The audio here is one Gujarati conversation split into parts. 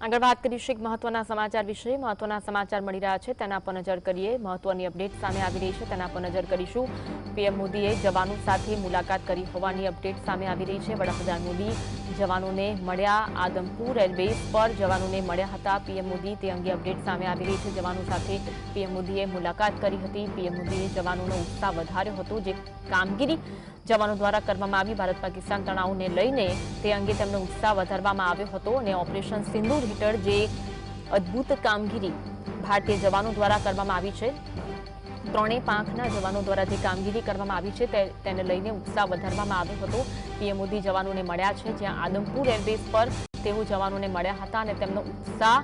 આગળ વાત કરીશું એક મહત્વના સમાચાર વિશે। મહત્વના સમાચાર મળી રહ્યા છે તેના પર નજર કરીએ। મહત્વની અપડેટ સામે આવી રહી છે તેના પર નજર કરીશું। પીએમ મોદીએ જવાનો સાથે મુલાકાત કરી હોવાની અપડેટ સામે આવી રહી છે। વડાપ્રધાન મોદી જવાનોને મળ્યા। આદમપુર એરબેઝ પર જવાનોને મળ્યા હતા પીએમ મોદી, તે અંગે અપડેટ સામે આવી રહી છે। જવાનો સાથે પીએમ મોદીએ મુલાકાત કરી હતી। પીએમ મોદીએ જવાનોનો ઉત્સાહ વધાર્યો હતો। જે કામગીરી જવાનો દ્વારા કરવામાં આવી ભારત પાકિસ્તાન તણાવને લઈને તે અંગે તેમનો ઉત્સાહ વધારવામાં આવ્યો હતો અને ઓપરેશન સિંદૂર હેઠળ જે અદ્ભુત કામગીરી ભારતીય જવાનો દ્વારા કરવામાં આવી છે, ત્રણેય પાંખના જવાનો દ્વારા જે કામગીરી કરવામાં આવી છે તેને લઈને ઉત્સાહ વધારવામાં આવ્યો હતો। પીએમ મોદી જવાનોને મળ્યા છે, જ્યાં આદમપુર એરબેઝ પર તેઓ જવાનોને મળ્યા હતા અને તેમનો ઉત્સાહ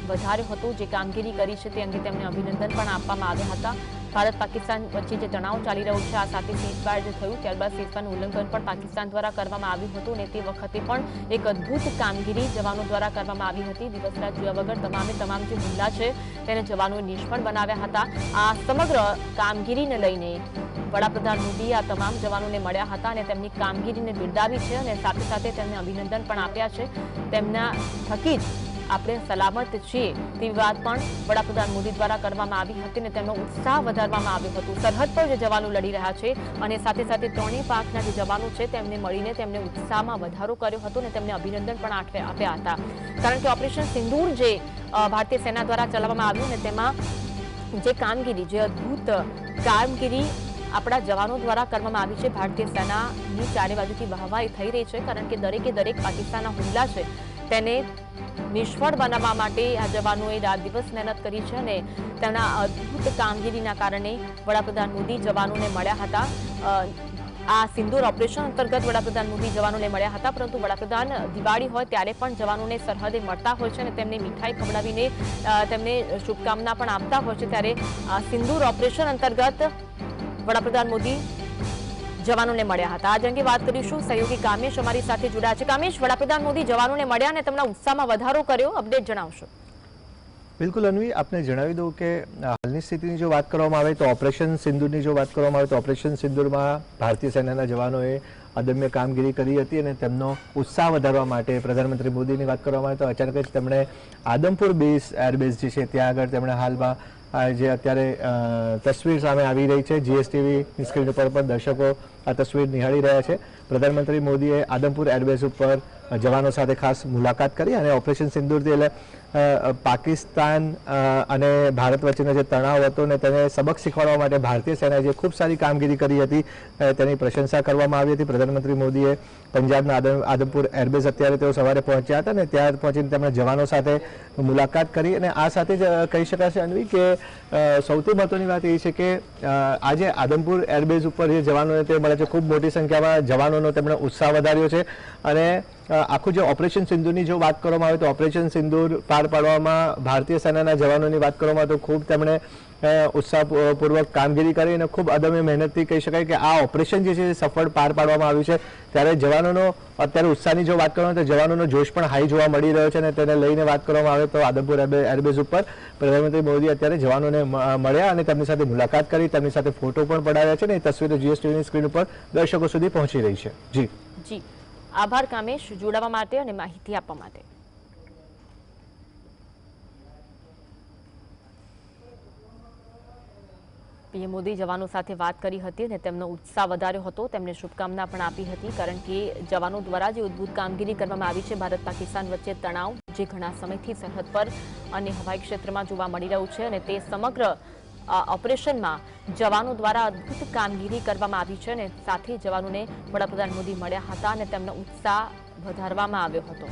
વધાર્યો હતો। જે કામગીરી કરી છે તે અંગે તેમને અભિનંદન પણ આપવામાં આવ્યા હતા। ભારત પાકિસ્તાન વચ્ચે જે તણાવ ચાલી રહ્યો છે, આ સાથે સીઝફાયર જે થયું ત્યારબાદ સીઝફાયરનું ઉલ્લંઘન પણ પાકિસ્તાન દ્વારા કરવામાં આવ્યું હતું અને તે વખતે પણ એક અદ્ભુત કામગીરી જવાનો દ્વારા કરવામાં આવી હતી। દિવસ રાત જોયા વગર તમામ જે હુમલા છે તેને જવાનોએ નિષ્ફળ બનાવ્યા હતા। આ સમગ્ર કામગીરીને લઈને વડાપ્રધાન મોદી આ તમામ જવાનોને મળ્યા હતા અને તેમની કામગીરીને બિરદાવી છે અને સાથે સાથે તેમને અભિનંદન પણ આપ્યા છે। તેમના થકી જ આપણે સલામત છીએ તેવી વાત પણ વડાપ્રધાન મોદી દ્વારા કરવામાં આવી હતી અને તેમનો ઉત્સાહ વધારવામાં આવ્યો હતો। સરહદ પર જે જવાનો લડી રહ્યા છે અને સાથે સાથે ત્રણેય પાંખના જે જવાનો છે તેમને મળીને તેમને ઉત્સાહમાં વધારો કર્યો હતો અને તેમને અભિનંદન પણ આપ્યા હતા। કારણ કે ઓપરેશન સિંદૂર જે ભારતીય સેના દ્વારા ચલાવવામાં આવ્યું અને તેમાં જે કામગીરી, જે અદ્ભુત કામગીરી આપણા જવાનો દ્વારા કરવામાં આવી છે, ભારતીય સેનાની ચારે બાજુથી વાહવાહી થઈ રહી છે કારણ કે દરેક પાકિસ્તાનના હુમલા છે તેને નિષ્ફળ બનાવવા માટે આ જવાનોએ રાત દિવસ મહેનત કરી છે અને તેમના અદ્ભુત કામગીરીના કારણે વડાપ્રધાન મોદી જવાનોને મળ્યા હતા। આ સિંદૂર ઓપરેશન અંતર્ગત વડાપ્રધાન મોદી જવાનોને મળ્યા હતા, પરંતુ વડાપ્રધાન દિવાળી હોય ત્યારે પણ જવાનોને સરહદે મળતા હોય છે અને તેમને મીઠાઈ ખવડાવીને તેમને શુભકામના પણ આપતા હોય છે। ત્યારે સિંદૂર ઓપરેશન અંતર્ગત વડાપ્રધાન મોદી જવાનોને મળ્યા હતા। આજ અંગે વાત કરીશું। સહયોગી કામેશ અમારી સાથે જોડાયા છે। કામેશ, વડાપ્રધાન મોદી જવાનોને મળ્યા અને તેમના ઉત્સાહમાં વધારો કર્યો, અપડેટ જણાવશો? બિલકુલ અન્વી, આપને જણાવી દઉં કે હાલની સ્થિતિની જો વાત કરવામાં આવે તો ઓપરેશન સિંદૂરની જો વાત કરવામાં આવે તો ઓપરેશન સિંદૂરમાં ભારતીય સેનાના જવાનોએ અદમ્ય કામગીરી કરી હતી અને તેમનો ઉત્સાહ વધારવા માટે પ્રધાનમંત્રી મોદીની વાત કરવામાં આવે તો અચાનક જ તેમણે આદમપુર એરબેઝ જે છે ત્યાં આગળ તેમણે હાલમાં જે અત્યારે તસવીર સામે આવી રહી છે, જીએસટીવીની સ્ક્રીન ઉપર પણ દર્શકો આ તસવીર નિહાળી રહ્યા છે। પ્રધાનમંત્રી મોદીએ આદમપુર એરબેઝ ઉપર જવાનો સાથે ખાસ મુલાકાત કરી અને ઓપરેશન સિંદૂરથી એટલે પાકિસ્તાન અને ભારત વચ્ચેનો જે તણાવ હતો ને તેને સબક શીખવાડવા માટે ભારતીય સેનાએ જે ખૂબ સારી કામગીરી કરી હતી તેની પ્રશંસા કરવામાં આવી હતી। પ્રધાનમંત્રી મોદીએ પંજાબના આદમપુર એરબેઝ અત્યારે તેઓ સવારે પહોંચ્યા હતા અને ત્યાં પહોંચીને તેમણે જવાનો સાથે મુલાકાત કરી અને આ સાથે જ કહી શકાશે અન્વી કે સૌથી મહત્વની વાત એ છે કે આજે આદમપુર એરબેઝ ઉપર જે જવાનોને તે મળે છે, ખૂબ મોટી સંખ્યામાં જવાનોનો તેમણે ઉત્સાહ વધાર્યો છે અને આખું જે ઓપરેશન સિંદૂરની જો વાત કરવામાં આવે તો ઓપરેશન સિંદૂર પાર પાડવામાં ભારતીય સેનાના જવાનોની વાત કરવામાં આવે તો ખૂબ તેમણે ઉત્સાહપૂર્વક કામગીરી કરી અને ખૂબ અદમ્ય મહેનતથી કહી શકાય કે આ ઓપરેશન જે છે સફળ પાર પાડવામાં આવ્યું છે। ત્યારે જવાનોનો અત્યારે ઉત્સાહની જો વાત કરવામાં આવે તો જવાનોનો જોશ પણ હાઈ જોવા મળી રહ્યો છે અને તેને લઈને વાત કરવામાં આવે તો આદમપુર એરબેઝ ઉપર પ્રધાનમંત્રી મોદી અત્યારે જવાનોને મળ્યા અને તેમની સાથે મુલાકાત કરી, તેમની સાથે ફોટો પણ પડાવ્યા છે અને એ તસવીરો જીએસટીવીની સ્ક્રીન ઉપર દર્શકો સુધી પહોંચી રહી છે। જી, આભાર કામેશ જોડાવા માટે અને માહિતી આપવા માટે। પીએમ મોદી જવાનો સાથે વાત કરી હતી અને તેમનો ઉત્સાહ વધાર્યો હતો, તેમને શુભકામના પણ આપી હતી કારણ કે જવાનો દ્વારા જે અદ્ભુત કામગીરી કરવામાં આવી છે, ભારત પાકિસ્તાન વચ્ચે તણાવ જે ઘણા સમયથી સરહદ પર અને હવાઈ ક્ષેત્રમાં જોવા મળી રહ્યું છે અને તે સમગ્ર ઓપરેશનમાં જવાનો દ્વારા અદ્ભુત કામગીરી કરવામાં આવી છે અને સાથે જવાનોને વડાપ્રધાન મોદી મળ્યા હતા અને તેમનો ઉત્સાહ વધારવામાં આવ્યો હતો।